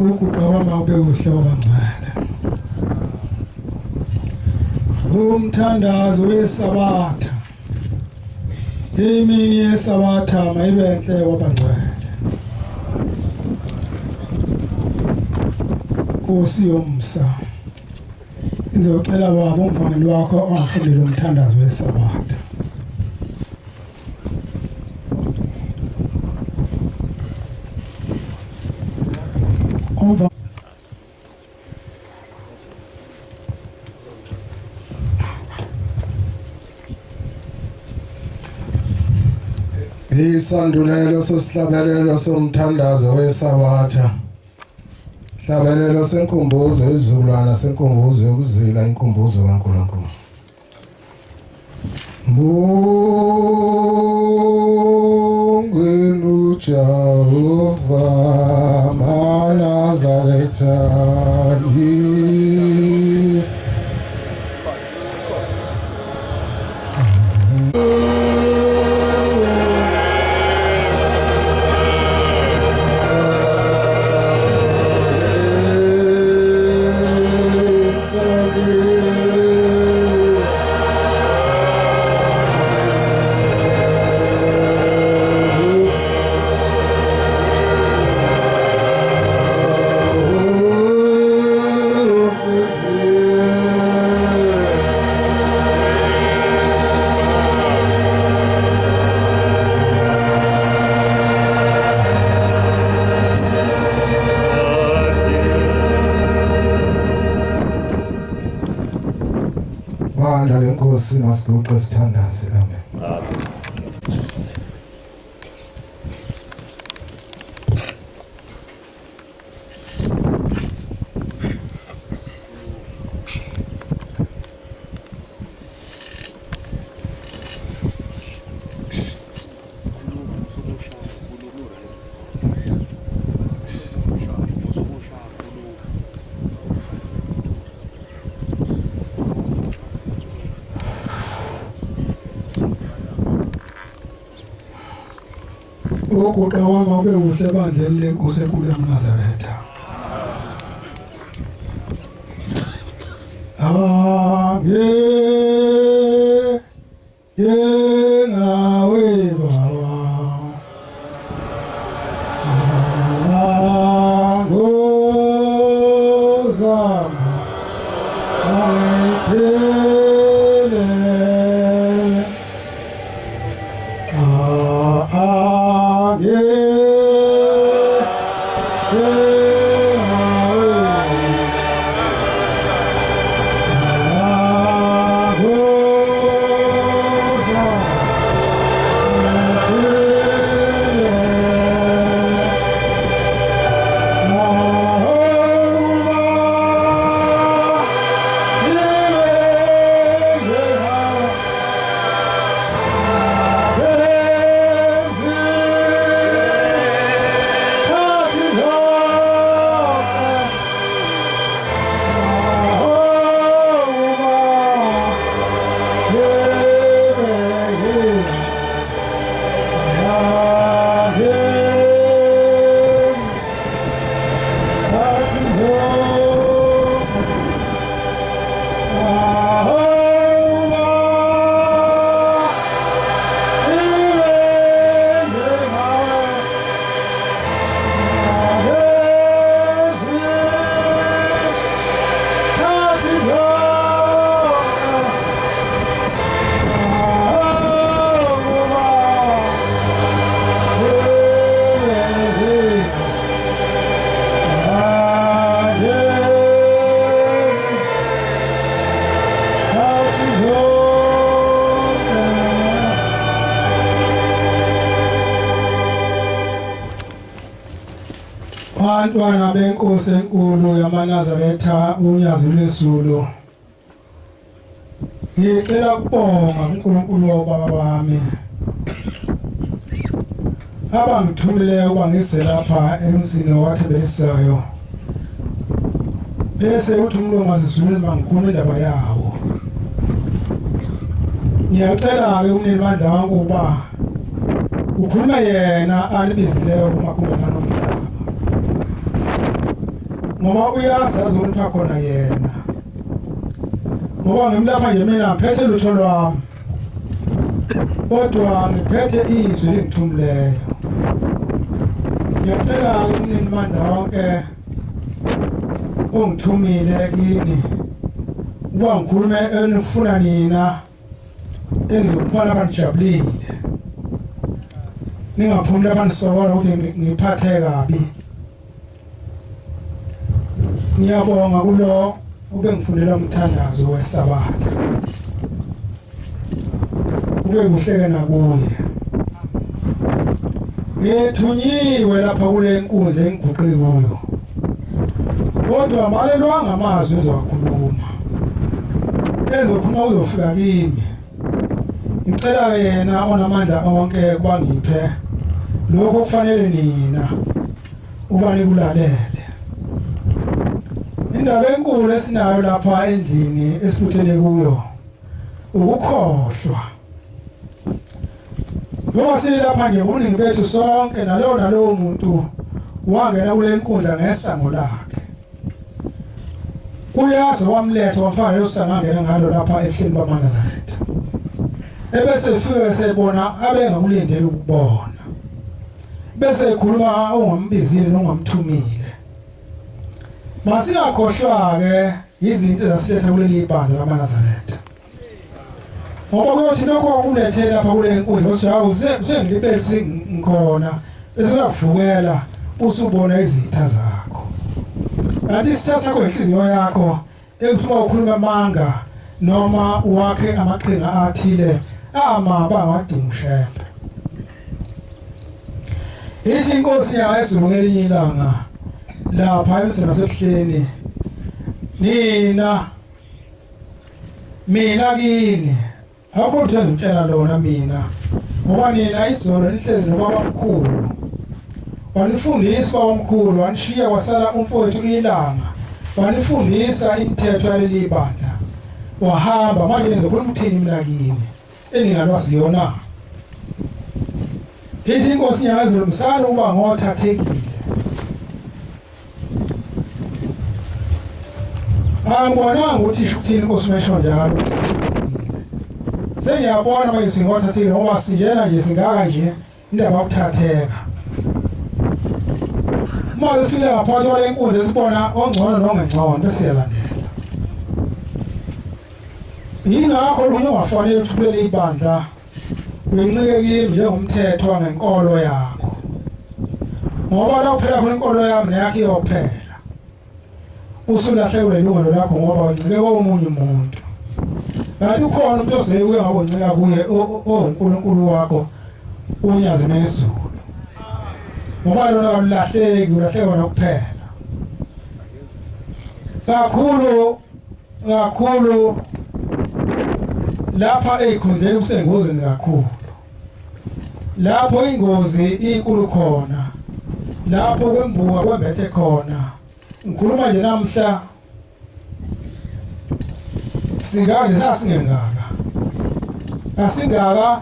ukuqhawama ube uhle wabangcwele umthandazo wesabatha imini yesabatha mayibe enhle wabangcwele Nkosi yomsa izocela baba umvangeli wakho ongafundile umthandazo wesabatha Isandulelo sesihlabelelo somthandazo wesabatha hlabelelo senkumbuzo izizukulwana senkumbuzo yokuzila inkumbuzo kaNkulunkulu Mbongenu Jehova Manazarethani Lenkosi masiguqe sithandaze amen Ukuqhawama ube uhle bandleni lenkosi enkulu yaMnazaretha ngawe baba ngozama Abantwana benkosi enkulu yamaNazaretha unyazi lwezulu ngicela ukubonga uNkulunkulu wababa bami abangithumileyo ukuba ngize lapha emzini wathebelisayo bese uthi umlungu azizulweni bangikhuluma indaba yawo ngiyacela-ke umnini mandla wangu ukuba ukhuluma yena anibizileyo kumakhumbi omhlaba ngoba uyazazi ukuthi akhona yena ngoba ngimlapha nje mina ngiphethe lutho lwami kodwa ngiphethe izwi lengithumileyo ngiyacela umnini mandla wonke ungithumile kini uba ngikhulume enifuna nina engizokubona banijabulile ningaphumuli abantu sokola ukuthi ngiphathe kabi ngiyabonga kulo ubengifunela umthandazo wesabatha ube kuhleke nakuye ngethunyiwe lapha kule nkundla engiguqi kuyo kodwa malelwanga amazwi ezowakhuluma ezokhuluma uzofika kimi ngicela yena onamandla onke kwangiphe lokho kufanele nina uba nikulalele indaba enkulu esinayo lapha endlini esibuthele kuyo ukukhohlwa ngoba silapha nje uningi bethu sonke nalowo muntu wangena kule nkundla ngesango lakhe uyazi wamletha wamfana losangangena ngalo lapha ehleni bamaNazaretha ebese lifike sebona abengakulindele ukubona bese ekhuluma ongambizile nongamthumile masingakhohlwa ke izinto ezasiletha kuleli bandla lamaNazaretha ngoba kuyothi lokho kulethe lapha kule nkundla ukuthi hawu usengilibele singikhona bese uyakuvukela usubona izitha zakho kanti isitha sakho inhliziyo yakho ekuthuma ukhuluma amanga noma wakhe amaqhinga athile amaba ngadinga ushembe ithi inkosi yayo ngelinye ilanga lapha emsebenzasebuhleni mina kini akho kuthanda ngitshela lona mina ngoba nina izolo nihlezi nobabamkhulu wanifundisa babamkhulu wanishiya kwasala umfowethu ilanga wanifundisa imithetho yaleli bandla wahamba manje nizokhuluma ukuthini mina kimi eningalwazi yona ithi inkosi yayo msana uba ngothathekile angibonanga ukuthi isho ukuthini inkosi mesho njalo sengiyabona manje singothathile ngoba sijena nje singaka nje indaba yokuthatheka manje sifike ngaphakathi kwale nkundla sibona ongcono nongengcono bese yalandela yingakho lunye ungafanele ukuthi kuleli ibandla uyincike kimi njengomthetho ngenkolo yakho ngoba la kuphela khona inkolo yami neyakho iyophela usulahle ulelungelo lakho ngoba uncike komunye umuntu kanti ukhona umuntu osebuye ngaboncika kuye oNkulunkulu wakho unyazi nezulu ngoba lona kamlahleki ulahleka nokuphela kakhulu lapha ezikhundleni kusengozini kakhulu lapho ingozi inkulu khona lapho kwembuka kwembethe khona ngikhuluma nje namhla singaze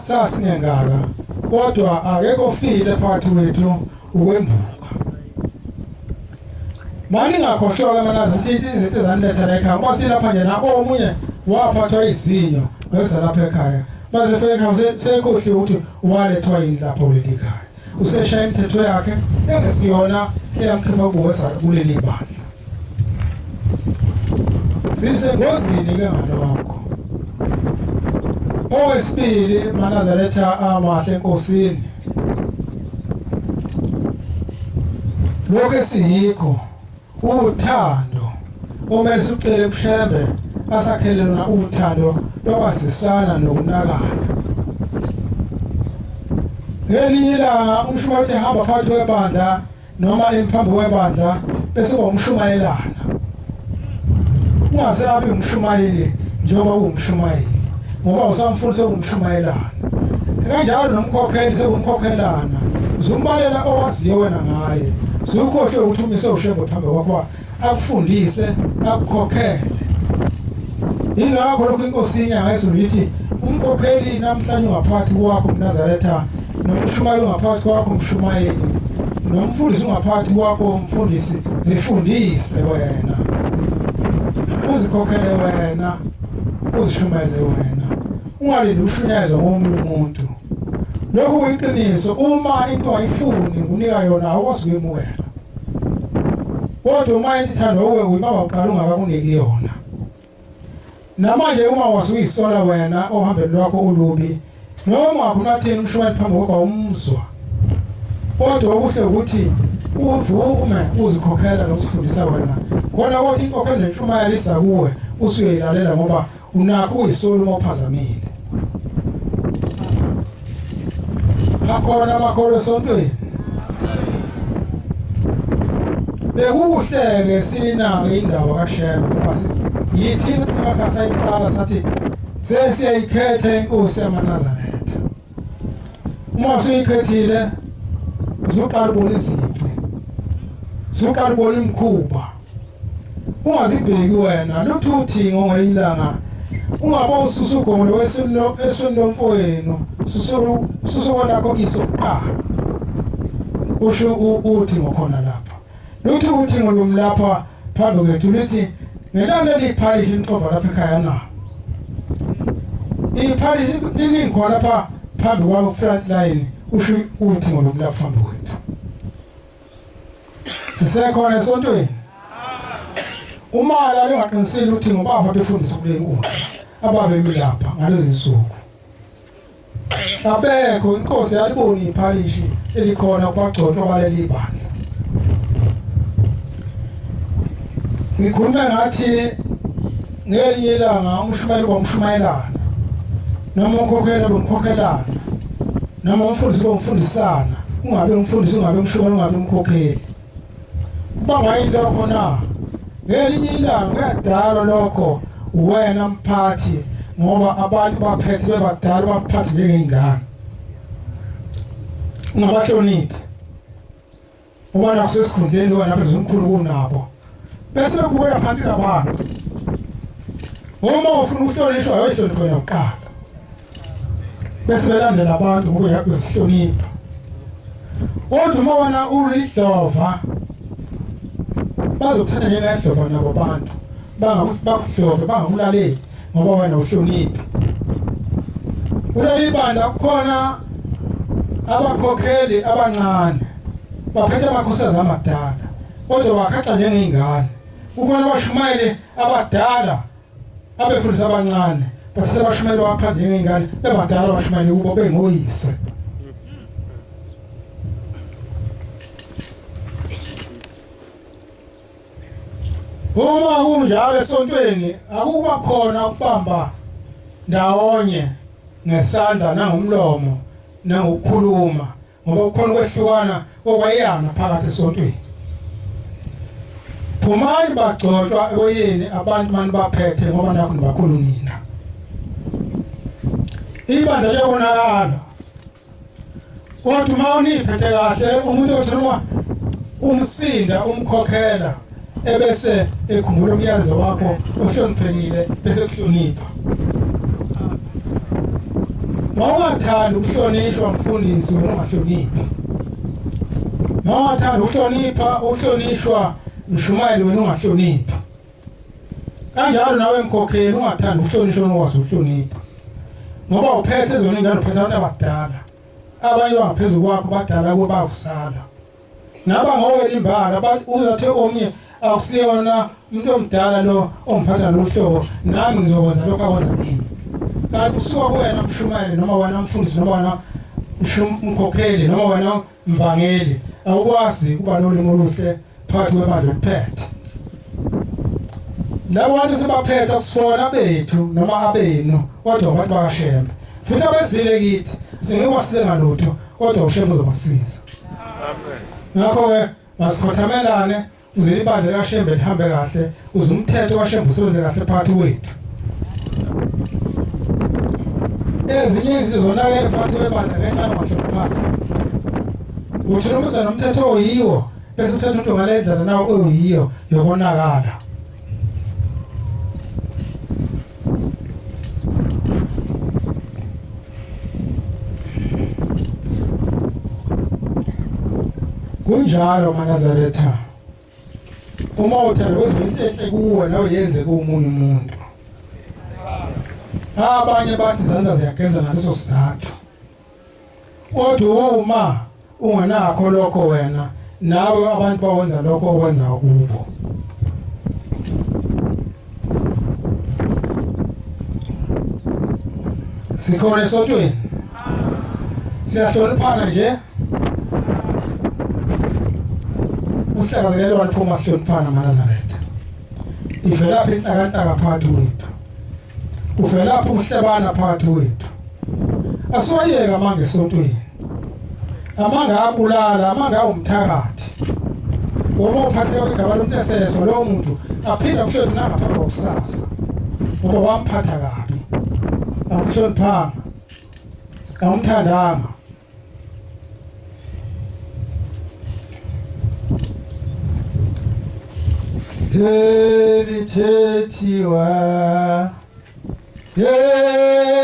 sasingengaka kodwa akekho ofile phakathi kwethu ukwembuka mani ngakhohlwa kaManazi izinto ezaniletha la ekhaya ngoba silapha nje na omunye waphathwa izinyo ngeza lapha ekhaya baze feka sekhohliwe ukuthi walethwa yini lapho kuleli khaya useshaya imithetho yakhe engesiyona eyamkhipha kuleli bandla sisengozini ke ngalokho owesibili maNazaretha amahle enkosini lokho esiyikho uthando omele sicele kushembe asakhele lona uthando lokwasisana nokunakana ngelinye ilanga umshumayeli ehamba phakathi kwebandla noma emphambi kwebandla bese umshumayelana ungaze abe umshumayeli njengoba ungumshumayeli ngoba usamfundisa umshumayelana kanjalo nomkhokheli sekumkhokhelana uzumbalela owaziyo wena ngaye uzukhohle ukuthi umise ushembe phambi kwakho akufundise akukhokhele ingakho lokho inkosi inyanga esithi umkhokheli namhlanje ungaphakathi kwakho uNazaretha nomshumayeli ungaphakathi kwakho umshumayeli nomfundisi ungaphathi kwakho umfundisi zifundise wena uzikhokhele wena uzishumeze wena ungalindi ushunyezwe ngomunye umuntu lokhu kuyiqiniso uma into ayifuni unika yona awukwazi ukuyemukela kodwa uma into ithandwa uwe uyibaba uqala ungakakuniki yona namanje uma wasuyisola wena ohambeni lwakho ulubi noma akunathini umshwana phambi kwakho umzwa kodwa okuhle ukuthi uvume uzikhokhela nokusifundisa wena khona kodwa inkokhelo nentshumayelisa kuwe usuyilalela ngoba unakho uyisola uma uphazamile akhona amakholwa esontweni bekukuhle-ke sinake indaba kaShembe ngoba yithina emakhaya sayiqala sathi sesiyayikhetha inkosi yamaNazaretha uma usuyikhethile uzuqala ubona izici uzuqala ubona imikhuba ungazibheki wena lutho uthingo ngelinye ilanga ungaba ususugomelo esweni lomfowenu susuko lakho isokuqala usho uthingo khona lapha lutho uthingo lomlapha phambi kwethu lithi ngelanga liparish intova lapha ekhaya na iparish liningi khona lapha phambi kwabo front line usho uthingo lomlapha phambi kwethu sisekhona esontweni uma la lingaqinisile uthingo bafa befundisa kule nkundla ababemi lapha ngalezi nsuku abekho inkosi yalibona iparish elikhona kwagcotshwa baleli bandla ngikhuluma ngathi ngelinye ilanga umshumayeli kwamshumayelana noma ukhokhela bomkhokhelana noma umfundisi bomfundisana ungabe umfundisi ungabe umshumayeli ungabe umkhokheli kuba ngayinto khona ngelinye ilanga kuyadala lokho uwena mphathi ngoba abantu baphethe bebadala baphathe njengey'ngane ungabahloniphi ubana kusesikhundleni wena phela umkhulu kunabo bese bekubukela phansi kabantu uma ufuna ukuhlonishwa ayihloniphe wena kuqala bese belandela abantu ngoba uyasihlonipha kodwa uma wena uyidlova bazokuthatha njengehlova nabo bantu bakuhlove bangakulaleli ngoba wena uhloniphi kuleli banda kukhona abakhokheli abancane baphethe amakhosikazi amadala kodwa bakhatha njengey'ngane kukhona abashumayeli abadala abefundisa abancane bathatha abashumayeli baphathe njengey'ngane bebadala abashumayeli kubo bengoyise uma kunjalo esontweni akuba khona ukubamba ndawonye ngesandla nangomlomo nangokukhuluma ngoba kukhona ukwehlukana okwayana phakathi esontweni phumani bagcotshwa ekoyeni abantu manje baphethe ngoba nakho nibakhulu nina ibandla liyabonakala kodwa uma uniphethe kahle umuntu othola umsinda umkhokhela ebese ekhumbula umyalezo wakho ohloniphekile bese kuhlonipha mawungathanda ukuhlonishwa mfundisi wena ungahloniphi mawungathanda ukuhlonipha uhlonishwa mshumayeli wena ungahloniphi kanjalo nawe mkhokheli ungathanda ukuhlonishwa nokwazi ukuhlonipha ngoba uphethe ezona ingane uphethe abantu abadala abanye bangaphezulu kwakho badala kuba bakusala naba ngowela imbala uzathe omnye akusiyona umuntu omdala lo omphatha nohlobo nami ngizokwenza lokho akwenza kimi kanti usuka kuwena mshumayeli noma wena mfundisi noma wena umkhokheli noma wena mvangeli awukwazi kuba nolimo oluhle phakathi kwebandla lokuphetha labo bantu sebaphetha kusifona bethu noma abenu kodwa abantu bakaShembe futhi abezile kithi singekubasize ngalutho kodwa uShembe uzobasiza ngakho-ke masikhothamelane uze ibandla likaShembe lihambe kahle uze umthetho kaShembe usebenze kahle phakathi kwethu ezinye izinto zonakele phakathi kwebandla ngenxa yokungahloniphani uthi noma usenomthetho oyiwo bese uthetha umuntu ngale ndlela nawo oyiyo yokonakala kunjalo maNazaretha uma uthanda kwenza into enhle kuwe nawe yenze kumunye umuntu abanye bathi izandla ziyageza ngaleso sizathu kodwa uma unganakho lokho wena nawe abantu bawenza lokho okwenza kubo sikhona esontweni siyahloniphana nje uhlakazelelwa liphuma sihloniphana maNazaretha ivelaphi inhlaka phakathi kwethu uvelaphi umhlebana phakathi kwethu asiwayeka manje esontweni amanga abulala amanga umthakathi uma uphathe igama lomteseso lo muntu aphinda kuhlezi nangaphambi kokusasa ngoba wamphatha kabi akuhloniphanga awumthandanga elithethiwa yecala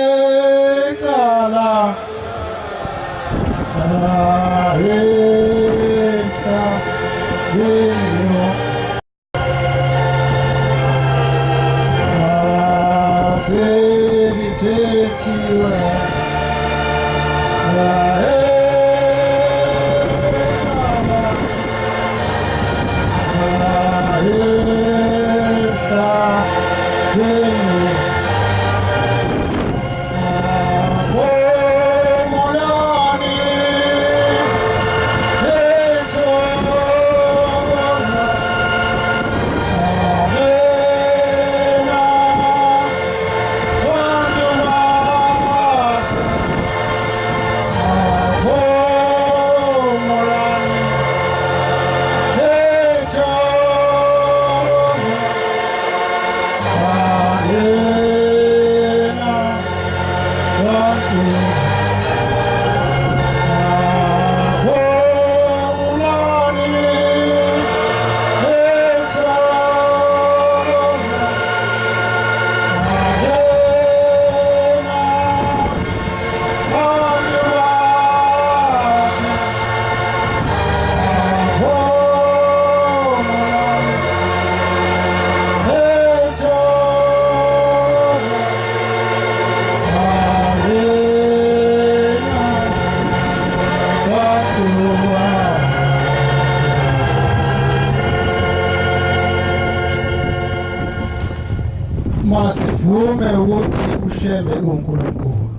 masivume ukuthi ushembe uNkulunkulu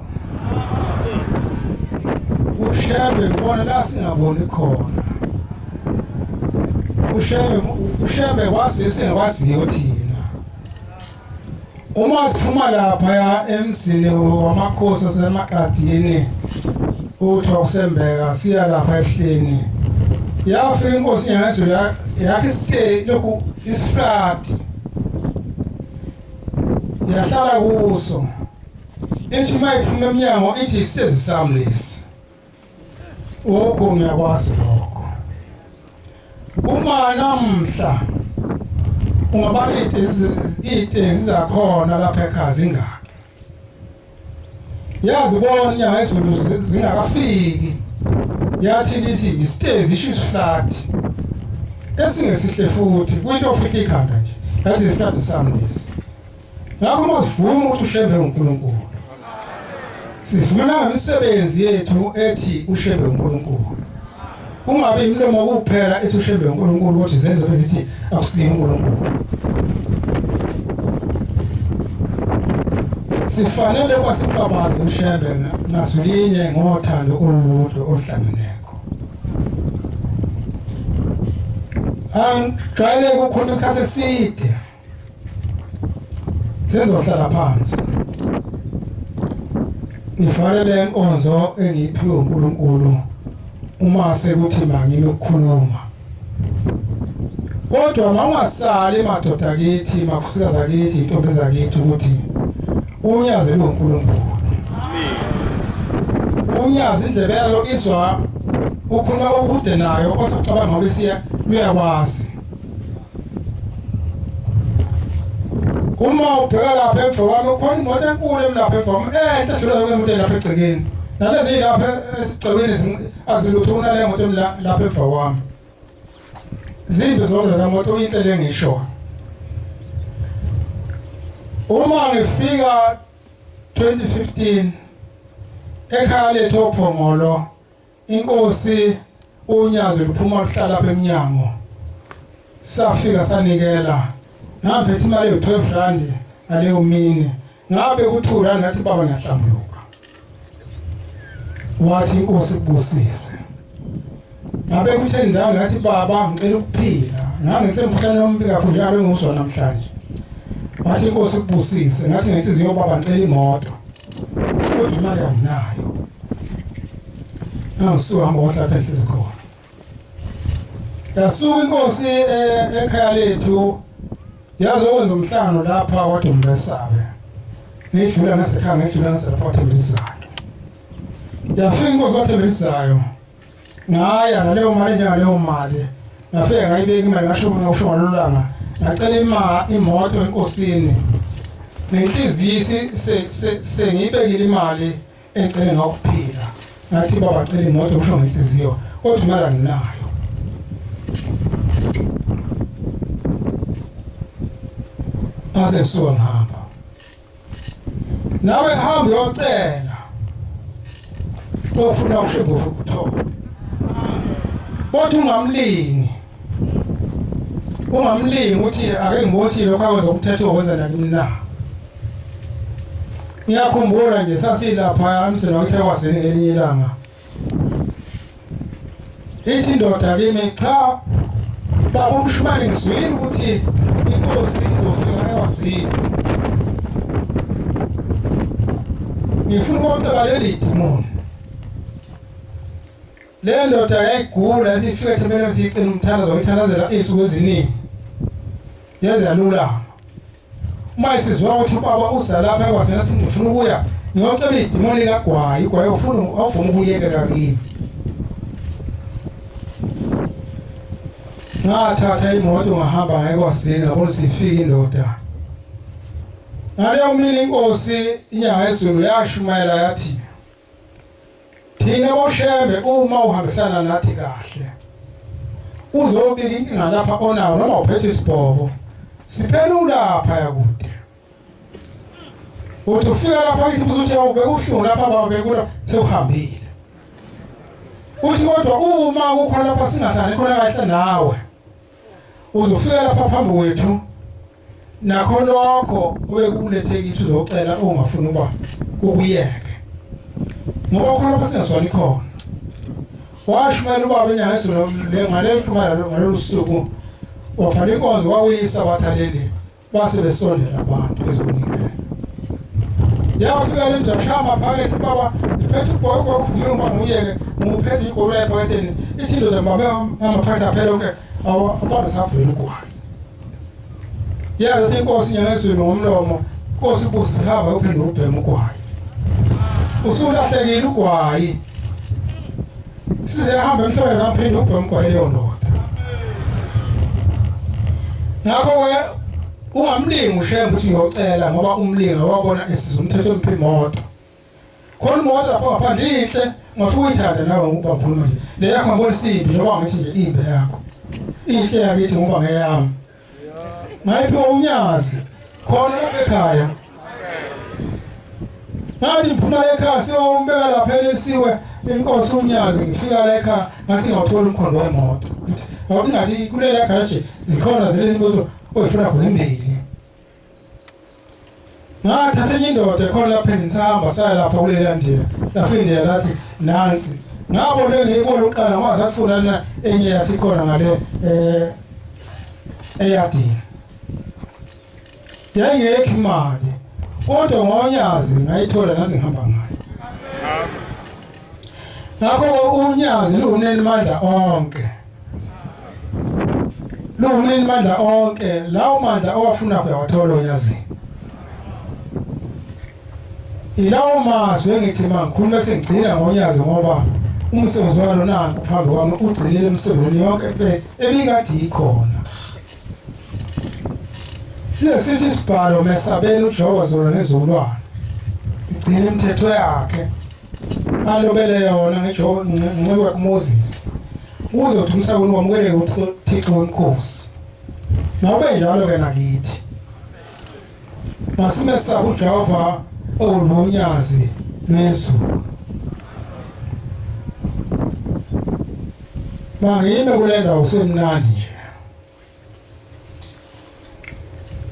ushembe kubona la singaboni khona ushembe kwasi singakwaziyo thina uma siphuma lapha ya emsini wamakhosi asemaqadini uthi usembeka siya lapha ehleni yafika inkosi yangezwe yakhe stay lokhu isiflat yahlala kuso ethi mayiphuma eminyango ithi isezi sami lesi wokho ngiyakwazi lokho uma namhla ungabalite izitezi zakhona lapha ekhaya zingaki yazibona inyanga ezulu zingakafiki yathi lithi isitezi isiflat esingesihle futhi kuyinto ofika ikhanda nje yathi isiflat sami lesi ngakho masivuma ukuthi ushembe uNkulunkulu sifumana imisebenzi yethu ethi ushembe uNkulunkulu ungabe imlomo kuphela ethi ushembe uNkulunkulu ukuthi zenze bezithi akusiyo uNkulunkulu sifanele kwasibabazi ushembe nasulinye ngothando olulodwa ohlangeneko angijwayele ukukhona isikhathi eside sizohlala phansi ngifanele inkonzo engiphiwe uNkulunkulu uma sekuthi mangini ukukhuluma kodwa mangasali madoda kithi makhosikazi kithi intombi zakithi ukuthi unyaze uNkulunkulu unyaze indlebe yalo izwa ukhuluma ukude nayo osacabanga ngoba siya luyakwazi uma ubheka lapha emva kwami ukhona imoto enkulu emlapha emva kwami enhle dlula yonke imoto lapha egcekeni nalezi lapha esicekeni azilutho kunale moto lapha emva kwami zimbe zonke zamoto inhlelo engisho uma ngifika 2015 ekhaya lethu oPhongolo inkosi uNyazi luphuma luhlala lapha eminyango safika sanikela ngaphethe imali ye12 ngaleyo mini ngabe kuthula ngathi baba ngiyahlambuluka wathi inkosi kubusise ngabe kuthe ndawo ngathi baba ngicela ukuphila ngangisemkhuhlane ombi kakhulu njalo engizwa namhlanje wathi inkosi kubusise ngathi ngenhliziyo baba ngicela imoto kodwa imali anginayo ngisuhamba ngohlapha enhliziyo khona yasuka inkosi ekhaya lethu yazokwenza umhlangano lapha kwaDumbesabe ngidlula ngasekhaya ngidlula ngaselapha kwaThembelisayo yafika inkosi kwaThembelisayo ngaya ngaleyo mali njengaleyo mali ngafika ngayibeka imali ngasho ngalolanga ngacela imoto enkosini nenhliziyo sengiyibekile imali engicela ngokuphila ngathi baba cela imoto kusho ngenhliziyo kodwa imali anginayo ase suka ngihamba nawe hamba uyocela ofuna ukushengufu kuthola kodwa ungamlingi ukuthi ake ngibothi lokho akwenza umthetho owenza kimi na ngiyakhumbula nje sasilapha emseni wakhe kwasini elinye ilanga ithi indoda kimi cha baba umshumane ngizwile ukuthi inkosi izofika ekwasini ngifuna ukucela leli demon le ndoda yayigula esifike ethemele sicela umthandazo oyithandazela izinsuku eziningi yaze yalula uma isizwa ukuthi baba uzalapha ekwasini singifuna ukuya ngiyocela idemoni kaGwayi igwayi ufuna awufuna ukuyeka kakini ngathatha imoto ngahamba ngayekwasini ngabona sifika indoda ngaleyo mini inkosi inyanga yezulu yashumayela yathi thina boshembe uma uhambisana nathi kahle uzobika inkinga lapha onayo noma uphethe isibhobo siphelula lapha yakude uthi ufika lapha kithi uzuthi awubekuhlungu lapha babekula sewuhambile uthi kodwa uma kukhona lapha singahlani khona kahle nawe uzofika lapha phambi kwethu nakho lokho obekulethe kithi uzocela ungafuna uba kukuyeke ngoba khona lapha singaswani khona washumayela ubaba inyanga yezulu ngale shumayela ngalolu suku wafana inkonzo wawisa bathaleli base besondela abantu bezonikela yafika le ndoda shama phakathi baba iphethe ubhoko okuvumela uma nguyeke nguphethe igolwe ephaketheni ithi ndoda mama amaphakathi aphela onke abantu safela ugwayi yazi inkosi inyanga yezulu ngomlomo inkosi busihamba uphinde ubhema ugwayi usulahlekile ugwayi size hamba emhlabeni aphinde ubhema ugwayi leyo ndoda ngakho ungamlingi ushembe ukuthi ngiyocela ngoba umlingi wabona esizwe umthetho empimoto khona imoto lapho ngaphandle inhle ngafika uyithanda nawe ngoba ngikhuluma nje le yakho ngibona isimbi njengoba ngithi nje imbe yakho inhle yakithi ngoba ngeyami ngayiphiwa uNyazi khona lapha ekhaya ngathi ngiphuma ekhaya siyombeka lapha elisiwe inkosi uNyazi ngifika la ekhaya ngasingawuthola umkhondo wemoto awungathi kulela garage zikhona zile imbozo oyifuna kuzimbili ngathatha enye indoda khona lapha ngisahamba saya lapha kulela ndlela lafinde yathi nansi ngabona ngiyibona uqala ngaze afuna enye yathi khona ngale eyadini yayingekho imali kodwa ngoNyazi ngayithola nathi ngihamba ngayo ngakho uNyazi lunene mandla onke lunene mandla onke lawo mandla owafuna kuyawathola uNyazi ilawo mazwi engithi mangikhuluma sengigcina ngoNyazi ngoba umsebenzi walo nanku phambi kwami ugcinile emsebenzini yonke ebikade ikhona lesithi isibhalo mesabela uJehova zona ngezulwane igcina imithetho yakhe alobele yona ngeJehova ngincike kuMoses uzothi umsakuni wamukele uThixo wenkosi nabe njalo ke nakithi masimesaba uJehova olunyazi lwezulu mangime kule ndawo usemnandi nje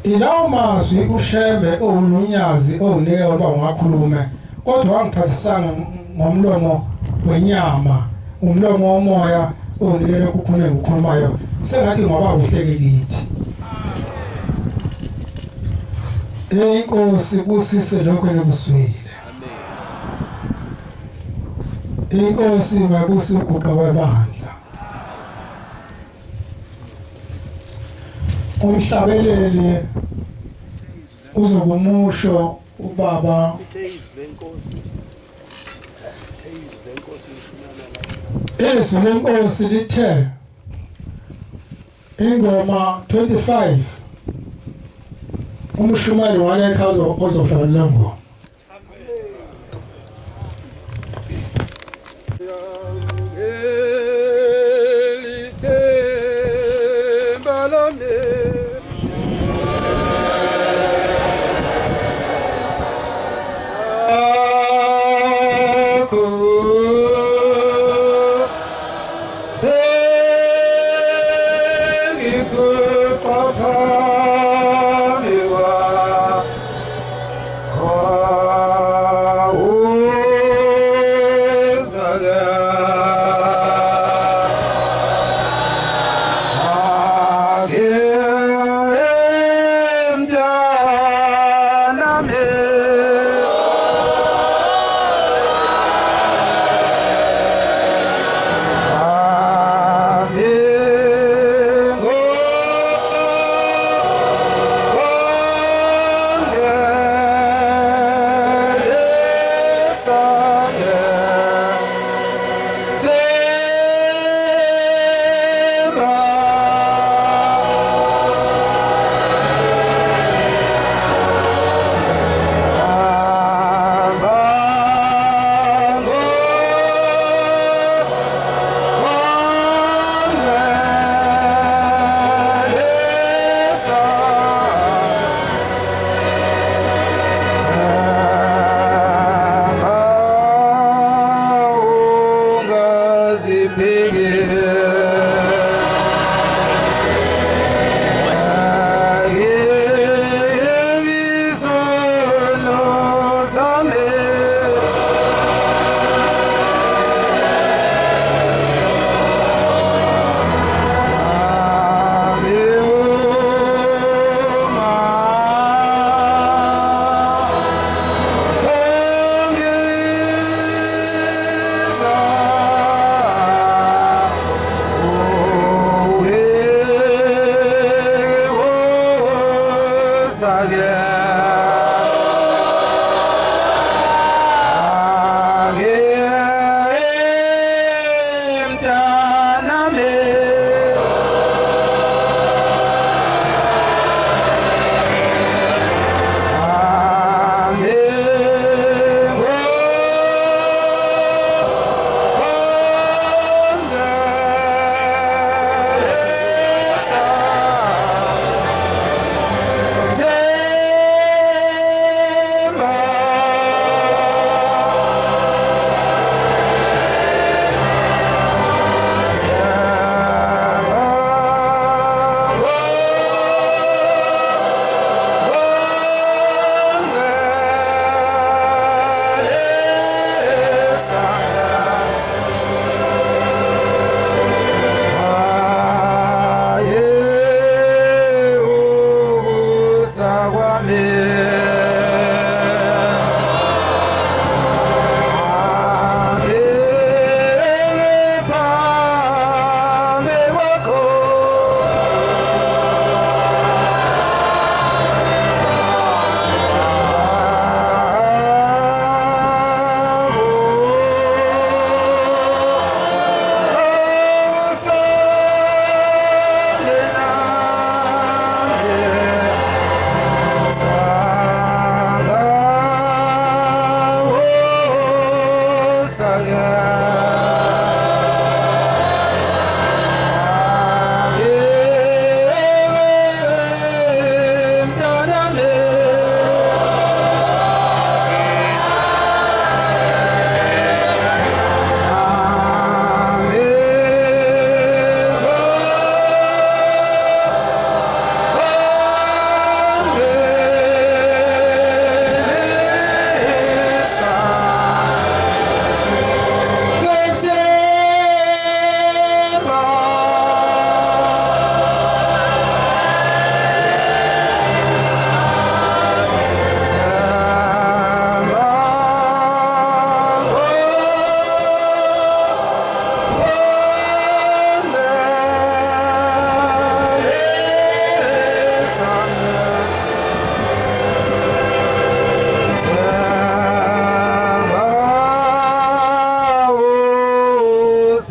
ilawo mazwi uShembe olunyazi onike ngoba ungakhulume kodwa wangiphathisanga ngomlomo wenyama umlomo womoya onikele ukukhuluma ukukhulumayo sengathi ngoba uhleke kithi inkosi kusise lokho ekuswile inkosi makusi uguqa kwebandla umhlabeleli uzokumusho ubaba izwi lenkosi lithe ingoma 25 umshumayeli walekha ozohlabelela ngoma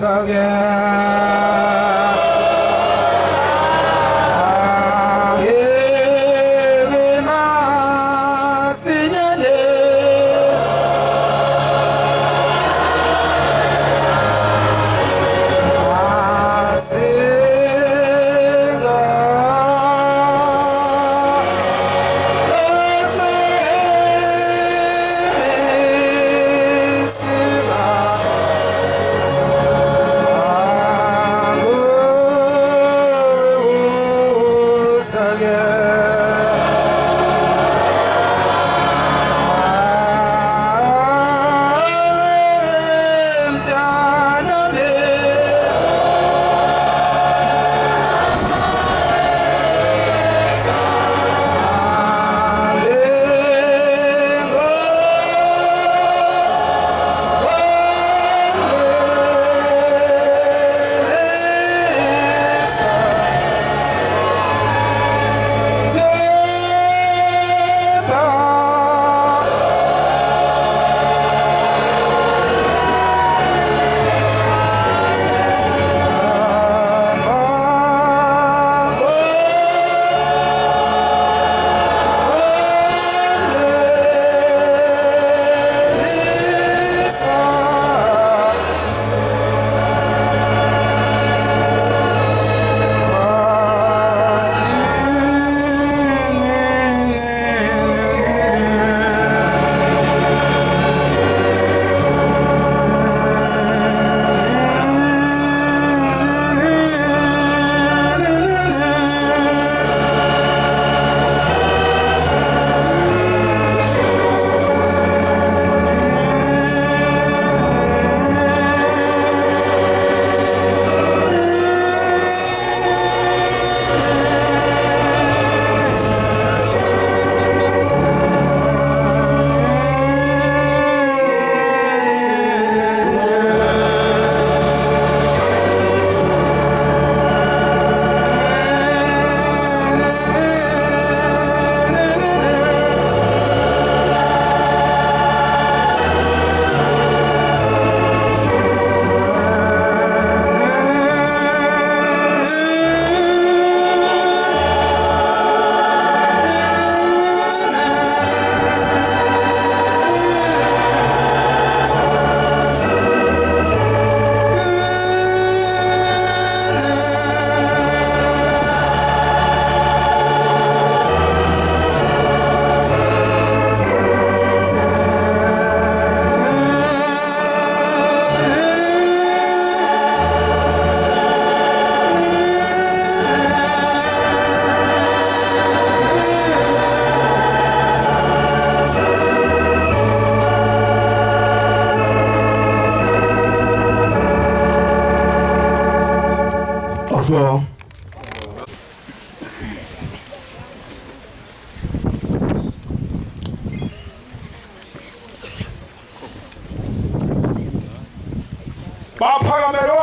Well,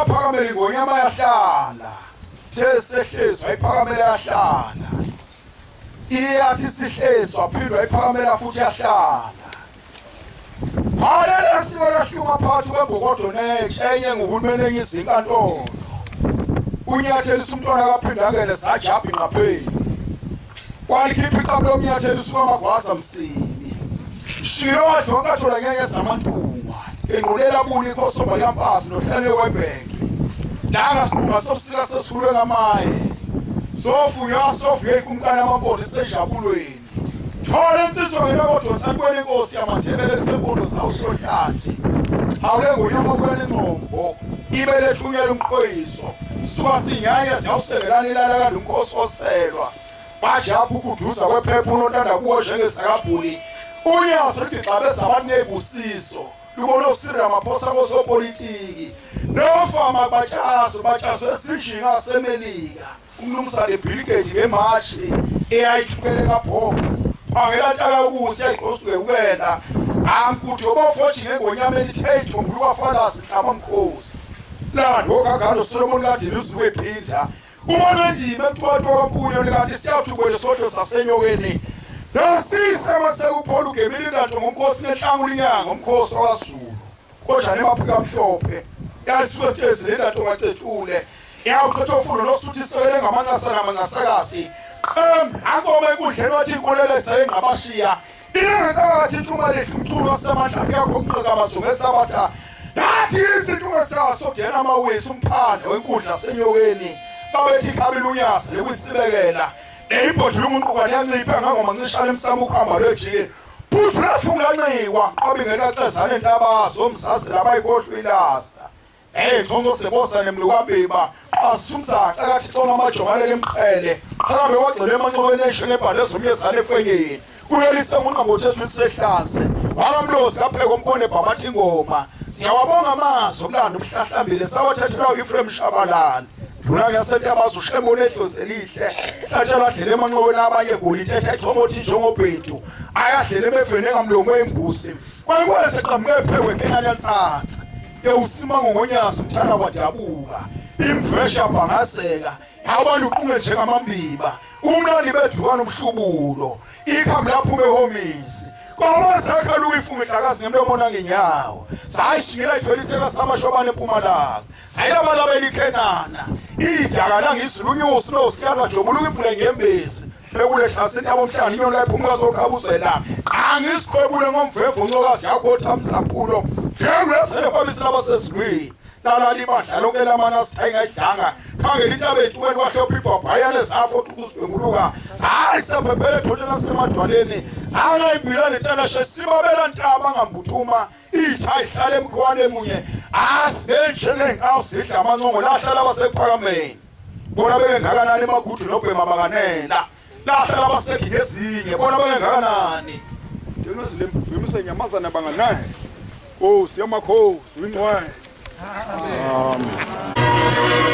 baphakamela ngonyama yahlala thesehlezwa ayiphakamela yahlala iyathi sihlezwa phindwa ayiphakamela futhi yahlala halela siko lahluma phakathi kwembokodo nenye nguhulumeni enyizinkantolo unyathelisa umntwana akaphinda angene sajabhi ngapheli walikhipha iqabu lomnyathelo usuka amagwaza msibi shilo wadlo wakathola ngeke zamantunga enqulela buni ikhosoba likampasi nohlelo kwebhenki langa sikhuma sobusika sesikhulwe ngamaye sofunywa sofuye kumkana amabodi sejabulweni thola insizwa ngelokodwa sakwena inkosi yamaNdebele sempondo sawusohlathi awule ngonyama kwena ingqombo ibele thunyela umqhoyiso suka sinyanya siyawusekelana ilala kanti umkhosi oselwa bajapha ukuduza kwephepha unontanda kuwo njengesakabhuli unyaso ligxabeza abantu nebusiso lubona uSiril Ramaphosa kosopolitiki nofama batshaso esinjinga asemelika umnumzane Bill Gates ngemashi eyayithukele kaBhongo phangela ntaka kusi yayiqosuke kuwena amkuthi obofothi ngengonyama elithetho nguluka falasi mhlaba mkhosi la ndokagano Solomon kade lizuwe phinda umona ndime mthwathwa kampunyo kanti siyathubele sotho sasenyokeni nasise masekuphola ugemini indawo ngomkhosi nenhlangu linyanga umkhosi waZulu kodwa nemaphika amhlophe yasuke sithe lento ngacethule yawukhetha ufuna nosuthi sekele ngamancasa namancasakasi akome kudleni wathi inkulele sayengqabashiya inenkathi intshuma lethi umculo wasemandla yakho ukuqheka amazungu esabatha nathi izinto ngesasokudyena amawisi umphande wenkundla senyokeni babethi kabilunyasa lekwisibekela neyibhodla umuntu yancipha ngangomancishana emsamo ukuhamba lwejini futhi lafunganciwa qabingela cezana entabazo omzazi labayikhohlwilaza ngcongo sebosa nemlukabeba asumsaca kathi xona amajomalele emqhele akambe wagcile emanxokweni eshene ebhale zomyezana efenyeni kuyelisa umuntu ngothethu isehlaze wakamlozi kapheka umkhone ebhabathi ingoma siyawabonga amazwi omlando ubuhlahlambile sawathethelwa uEfrem Shabalala Duna ngasentabazo ushembone ehlozi elihle hlatsha ladlela emanxokweni abanye golithetha ichomothi njengobhedu ayadlela emeveni engamlomo embusi kwayikwese qhamuke ephekwe kenani yansatsa usima ngonyasa umthana wadabuka imfresha bhangaseka abantu uqunge njengamambiba umnandi bedukana umhlubulo ikhambi lapho behomisi kwamazakha luyifunga ihlakazi ngemlomona ngenyawo sayishingela itholiseka samashobane empumalanga sayilabala belikhenana idaka langizulu unyusi nosiyana jobuluka iphule ngembezi bekulehlasini abomhlanje inyoni layiphumuka sokhabuzela angisikhwebule ngomvevo ncokazi yakho othamsaphulo njengesele kwamisela abasezulwini lalali bandla lonke lamana sithayingayidlanga khangela intabethu wena wahlopha ibhabhayane zafo ukuzibenguluka sayisephephele edolweni nasemadwaleni zangayimbila netanashe sibabela ntaba ngambuthuma itha ihlale emkhwane emunye asibenjengenkawu zidla amancongo lahlala abasekuphakameni bona bengakanani emagudu nobhema bakanela lahlala abasekhi ngezinye bona bengakanani njengezilembimise nyamazana banganaye siyama kho swingwe Amen.